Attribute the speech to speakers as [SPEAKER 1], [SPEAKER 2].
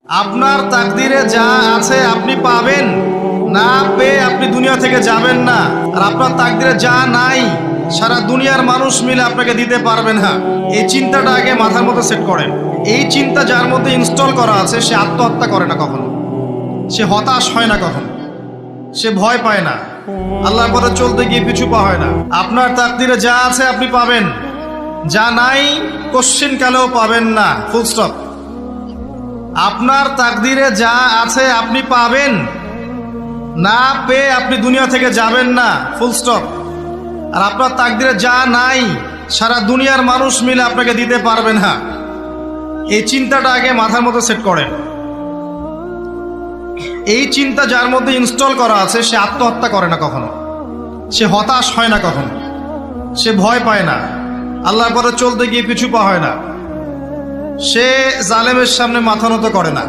[SPEAKER 1] আপনার তাকদিরে যা আছে আপনি পাবেন, না পেয়ে আপনি দুনিয়া থেকে যাবেন না। আর আপনার তাকদিরে যা নাই সারা দুনিয়ার মানুষ মিলে আপনাকে দিতে পারবে না। এই চিন্তাটা আগে মাথার মধ্যে সেট করেন। এই চিন্তা যার মধ্যে ইনস্টল করা আছে সে আত্মহত্যা করে না কখনো, সে হতাশ হয় না কখনো, সে ভয় পায় না, আল্লাহর পথে চলতে গিয়ে পিছু পা হয় না। আপনার তাকদিরে যা আছে আপনি পাবেন, যা নাই কোশ্চিন কালেও পাবেন না, ফুল স্টপ। আপনার তাকদিরে যা আছে আপনি পাবেন, না পেয়ে আপনি দুনিয়া থেকে যাবেন না, ফুল স্টপ। আর আপনার তাকদিরে যা নাই সারা দুনিয়ার মানুষ মিলে আপনাকে দিতে পারবে না। এই চিন্তাটা আগে মাথার মধ্যে সেট করেন। এই চিন্তা যার মধ্যে ইনস্টল করা আছে সে আত্মহত্যা করে না কখনো, সে হতাশ হয় না কখনো, সে ভয় পায় না, আল্লাহর পথে চলতে গিয়ে পিছু পা হয় না, সে জালেমের সামনে মাথা নত করে না।